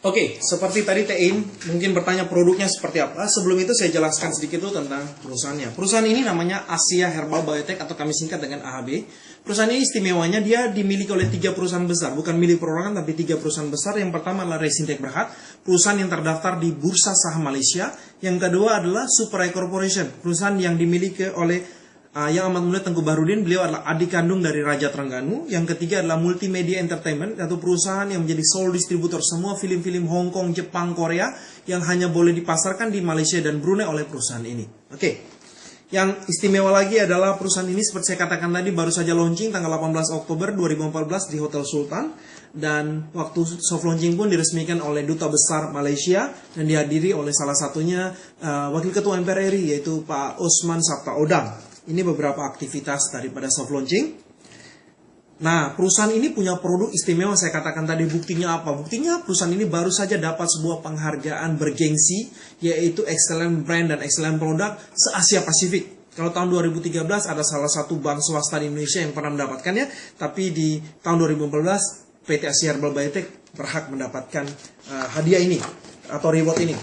Oke, seperti tadi Tein mungkin bertanya produknya seperti apa. Sebelum itu saya jelaskan sedikit dulu tentang perusahaannya. Perusahaan ini namanya Asia Herbal Biotech atau kami singkat dengan AHB. Perusahaan ini istimewanya dia dimiliki oleh 3 perusahaan besar, bukan milik perorangan tapi 3 perusahaan besar. Yang pertama adalah Resintech Berhad, perusahaan yang terdaftar di Bursa Saham Malaysia. Yang kedua adalah Super Corporation, perusahaan yang dimiliki oleh yang amat mulia Tengku Bahrudin. Beliau adalah adik kandung dari Raja Terengganu. Yang ketiga adalah Multimedia Entertainment, yaitu perusahaan yang menjadi sole distributor semua film-film Hong Kong, Jepang, Korea yang hanya boleh dipasarkan di Malaysia dan Brunei oleh perusahaan ini. Oke. Yang istimewa lagi adalah perusahaan ini seperti saya katakan tadi baru saja launching tanggal 18 Oktober 2014 di Hotel Sultan. Dan waktu soft launching pun diresmikan oleh Duta Besar Malaysia dan dihadiri oleh salah satunya Wakil Ketua MPR RI yaitu Pak Osman Sabta Odang. Ini beberapa aktivitas daripada soft launching. Nah, perusahaan ini punya produk istimewa, saya katakan tadi. Buktinya apa? Buktinya perusahaan ini baru saja dapat sebuah penghargaan bergengsi, yaitu Excellent Brand dan Excellent Product se-Asia Pasifik. Kalau tahun 2013 ada salah satu bank swasta di Indonesia yang pernah mendapatkannya, tapi di tahun 2014 PT Asia Herbal Biotech berhak mendapatkan hadiah ini atau reward ini.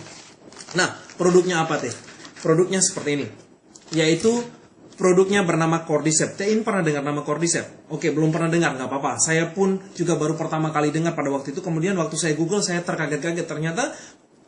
Nah, produknya apa teh? Produknya seperti ini, yaitu produknya bernama Cordyceps. Tein pernah dengar nama Cordyceps? Oke, belum pernah dengar, nggak apa-apa. Saya pun juga baru pertama kali dengar pada waktu itu. Kemudian waktu saya Google, saya terkaget-kaget. Ternyata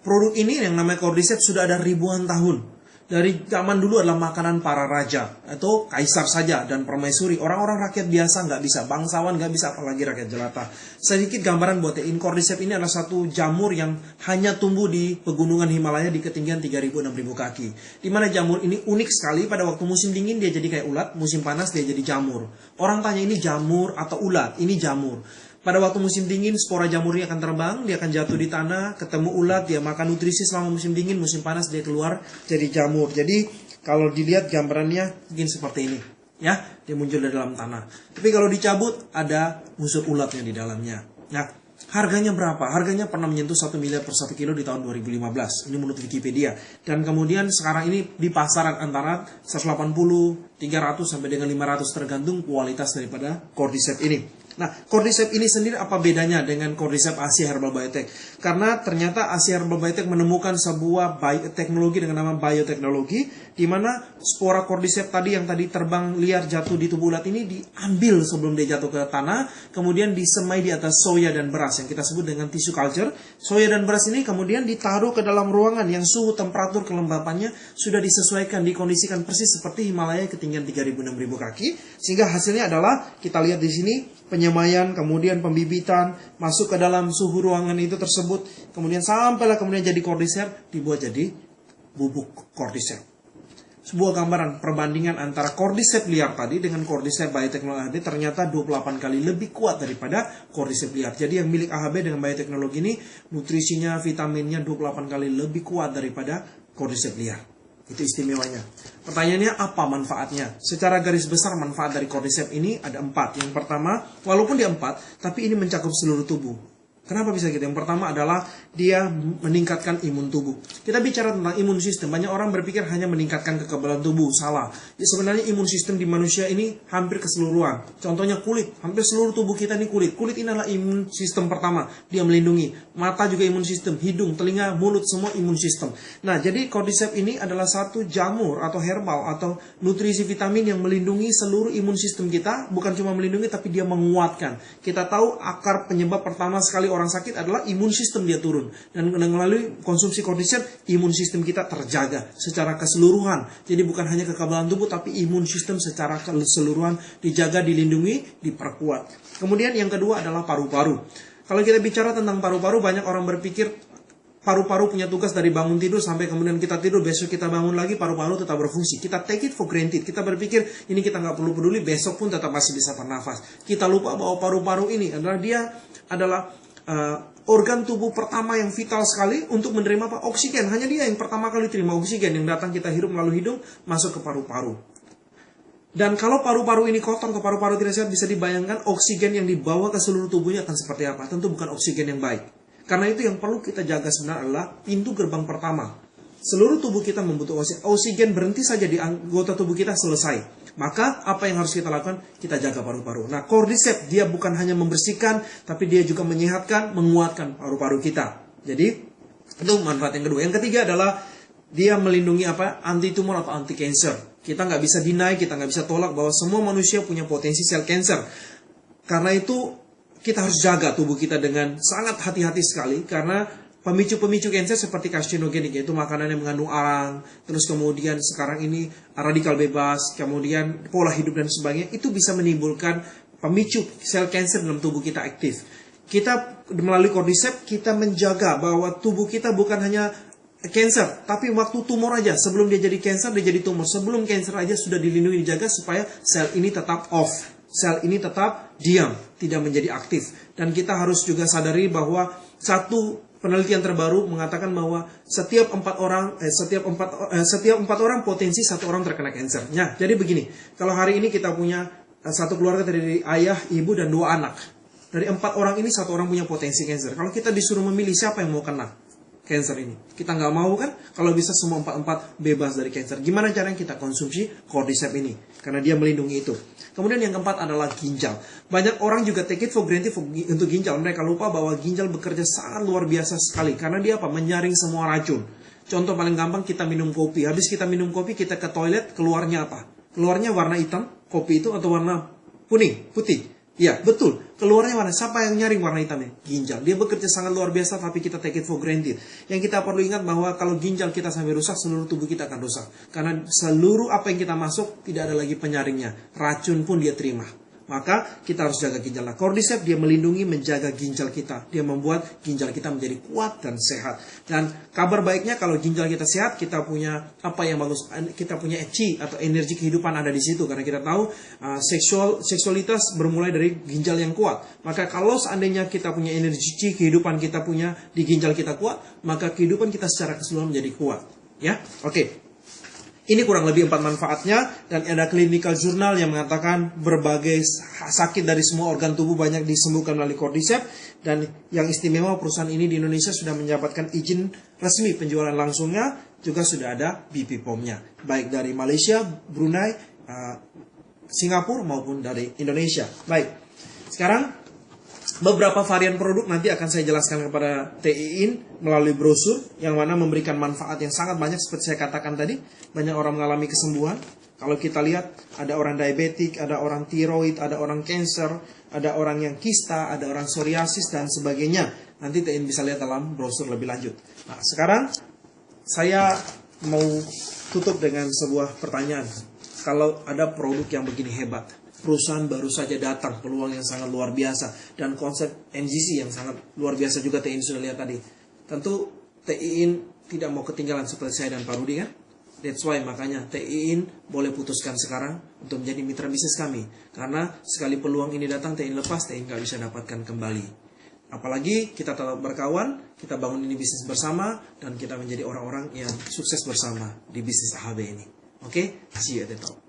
produk ini yang namanya Cordyceps sudah ada ribuan tahun. Dari zaman dulu adalah makanan para raja atau kaisar saja dan permaisuri. Orang-orang rakyat biasa nggak bisa, bangsawan nggak bisa, apalagi rakyat jelata. Sedikit gambaran buat Tein, Cordyceps ini adalah satu jamur yang hanya tumbuh di pegunungan Himalaya di ketinggian 3.000-6.000 kaki. Di mana jamur ini unik sekali, pada waktu musim dingin dia jadi kayak ulat, musim panas dia jadi jamur. Orang tanya ini jamur atau ulat? Ini jamur. Pada waktu musim dingin, spora jamurnya akan terbang, dia akan jatuh di tanah, ketemu ulat, dia makan nutrisi selama musim dingin, musim panas dia keluar jadi jamur. Jadi kalau dilihat gambarannya mungkin seperti ini, ya, dia muncul dari dalam tanah. Tapi kalau dicabut ada unsur ulatnya di dalamnya. Nah, harganya berapa? Harganya pernah menyentuh 1 miliar per 1 kilo di tahun 2015. Ini menurut Wikipedia. Dan kemudian sekarang ini di pasaran antara 180, 300 sampai dengan 500 tergantung kualitas daripada Cordyceps ini. Nah, Cordyceps ini sendiri apa bedanya dengan Cordyceps Asia Herbal Biotech? Karena ternyata Asia Herbal Biotech menemukan sebuah teknologi dengan nama bioteknologi, di mana spora Cordyceps tadi yang tadi terbang liar jatuh di tubuh ulat ini diambil sebelum dia jatuh ke tanah, kemudian disemai di atas soya dan beras yang kita sebut dengan tissue culture. Soya dan beras ini kemudian ditaruh ke dalam ruangan yang suhu, temperatur, kelembapannya sudah disesuaikan, dikondisikan persis seperti Himalaya ketinggian 3.000-6.000 kaki, sehingga hasilnya adalah kita lihat di sini penyemaian, kemudian pembibitan, masuk ke dalam suhu ruangan itu tersebut, kemudian sampailah kemudian jadi Cordyceps, dibuat jadi bubuk Cordyceps. Sebuah gambaran perbandingan antara Cordyceps liar tadi dengan Cordyceps bioteknologi ternyata 28 kali lebih kuat daripada Cordyceps liar. Jadi yang milik AHB dengan bioteknologi ini, nutrisinya, vitaminnya 28 kali lebih kuat daripada Cordyceps liar. Itu istimewanya. Pertanyaannya apa manfaatnya? Secara garis besar manfaat dari Cordyceps ini ada 4. Yang pertama, walaupun dia 4, tapi ini mencakup seluruh tubuh. Kenapa bisa gitu? Yang pertama adalah dia meningkatkan imun tubuh. Kita bicara tentang imun sistem. Banyak orang berpikir hanya meningkatkan kekebalan tubuh. Salah. Ya, sebenarnya imun sistem di manusia ini hampir keseluruhan. Contohnya kulit. Hampir seluruh tubuh kita ini kulit. Kulit ini adalah imun sistem pertama. Dia melindungi. Mata juga imun sistem. Hidung, telinga, mulut, semua imun sistem. Nah, jadi Cordyceps ini adalah satu jamur atau herbal atau nutrisi vitamin yang melindungi seluruh imun sistem kita. Bukan cuma melindungi, tapi dia menguatkan. Kita tahu akar penyebab pertama sekali orang sakit adalah imun sistem dia turun. Dan melalui konsumsi Cordyceps, imun sistem kita terjaga secara keseluruhan. Jadi bukan hanya kekebalan tubuh, tapi imun sistem secara keseluruhan dijaga, dilindungi, diperkuat. Kemudian yang kedua adalah paru-paru. Kalau kita bicara tentang paru-paru, banyak orang berpikir paru-paru punya tugas dari bangun tidur sampai kemudian kita tidur, besok kita bangun lagi, paru-paru tetap berfungsi. Kita take it for granted. Kita berpikir ini kita nggak perlu peduli, besok pun tetap masih bisa bernafas. Kita lupa bahwa paru-paru ini adalah organ tubuh pertama yang vital sekali untuk menerima oksigen. Hanya dia yang pertama kali terima oksigen yang datang kita hirup melalui hidung masuk ke paru-paru. Dan kalau paru-paru ini kotor atau paru-paru tidak sehat, bisa dibayangkan oksigen yang dibawa ke seluruh tubuhnya akan seperti apa. Tentu bukan oksigen yang baik. Karena itu yang perlu kita jaga sebenarnya adalah pintu gerbang pertama. Seluruh tubuh kita membutuhkan oksigen. Oksigen berhenti saja di anggota tubuh kita, selesai. Maka apa yang harus kita lakukan? Kita jaga paru-paru. Nah, Cordyceps dia bukan hanya membersihkan, tapi dia juga menyehatkan, menguatkan paru-paru kita. Jadi itu manfaat yang kedua. Yang ketiga adalah dia melindungi anti tumor atau anti cancer. Kita nggak bisa deny, kita nggak bisa tolak bahwa semua manusia punya potensi sel cancer. Karena itu kita harus jaga tubuh kita dengan sangat hati-hati sekali, karena pemicu-pemicu kanker seperti karsinogenik, yaitu makanan yang mengandung arang, terus kemudian sekarang ini radikal bebas, kemudian pola hidup dan sebagainya, itu bisa menimbulkan pemicu sel kanker dalam tubuh kita aktif. Kita melalui Cordyceps, kita menjaga bahwa tubuh kita bukan hanya kanker, tapi waktu tumor aja, sebelum dia jadi kanker, dia jadi tumor. Sebelum kanker aja sudah dilindungi, dijaga supaya sel ini tetap off, sel ini tetap diam, tidak menjadi aktif. Dan kita harus juga sadari bahwa penelitian terbaru mengatakan bahwa setiap empat orang potensi satu orang terkena kanker. Nah, jadi begini, kalau hari ini kita punya satu keluarga terdiri dari ayah, ibu, dan 2 anak. Dari 4 orang ini, 1 orang punya potensi kanker. Kalau kita disuruh memilih siapa yang mau kena kanker ini, kita nggak mau kan? Kalau bisa semua 4 bebas dari kanker. Gimana caranya kita konsumsi Cordyceps ini? Karena dia melindungi itu. Kemudian yang keempat adalah ginjal. Banyak orang juga take it for granted untuk ginjal. Mereka lupa bahwa ginjal bekerja sangat luar biasa sekali. Karena dia menyaring semua racun. Contoh paling gampang, kita minum kopi. Habis kita minum kopi, kita ke toilet, keluarnya apa? Keluarnya warna hitam, kopi itu, atau warna putih? Ya, betul. Keluarnya warna. Siapa yang nyaring warna hitamnya? Ginjal. Dia bekerja sangat luar biasa, tapi kita take it for granted. Yang kita perlu ingat bahwa kalau ginjal kita sampai rusak, seluruh tubuh kita akan rusak. Karena seluruh apa yang kita masuk, tidak ada lagi penyaringnya. Racun pun dia terima. Maka kita harus jaga ginjal. Nah, Cordyceps dia melindungi, menjaga ginjal kita. Dia membuat ginjal kita menjadi kuat dan sehat. Dan kabar baiknya kalau ginjal kita sehat, kita punya apa yang bagus. Kita punya chi atau energi kehidupan ada di situ. Karena kita tahu seksualitas bermulai dari ginjal yang kuat. Maka kalau seandainya kita punya energi chi, kehidupan kita punya di ginjal kita kuat, maka kehidupan kita secara keseluruhan menjadi kuat. Ya, oke. Ini kurang lebih 4 manfaatnya, dan ada clinical journal yang mengatakan berbagai sakit dari semua organ tubuh banyak disembuhkan melalui Cordyceps. Dan yang istimewa, perusahaan ini di Indonesia sudah mendapatkan izin resmi penjualan langsungnya, juga sudah ada BPOM-nya, baik dari Malaysia, Brunei, Singapura maupun dari Indonesia. Baik, sekarang beberapa varian produk nanti akan saya jelaskan kepada TIIN melalui brosur yang mana memberikan manfaat yang sangat banyak. Seperti saya katakan tadi, banyak orang mengalami kesembuhan. Kalau kita lihat, ada orang diabetik, ada orang tiroid, ada orang cancer, ada orang yang kista, ada orang psoriasis, dan sebagainya. Nanti TIIN bisa lihat dalam brosur lebih lanjut. Nah, sekarang saya mau tutup dengan sebuah pertanyaan. Kalau ada produk yang begini hebat, perusahaan baru saja datang, peluang yang sangat luar biasa, dan konsep NGC yang sangat luar biasa juga, TIIN sudah lihat tadi. Tentu TIIN tidak mau ketinggalan seperti saya dan Pak Rudi kan? That's why makanya TIIN boleh putuskan sekarang untuk menjadi mitra bisnis kami. Karena sekali peluang ini datang, TIIN lepas, TIIN nggak bisa dapatkan kembali. Apalagi kita tetap berkawan, kita bangun ini bisnis bersama, dan kita menjadi orang-orang yang sukses bersama di bisnis AHB ini. Oke? See you at the top.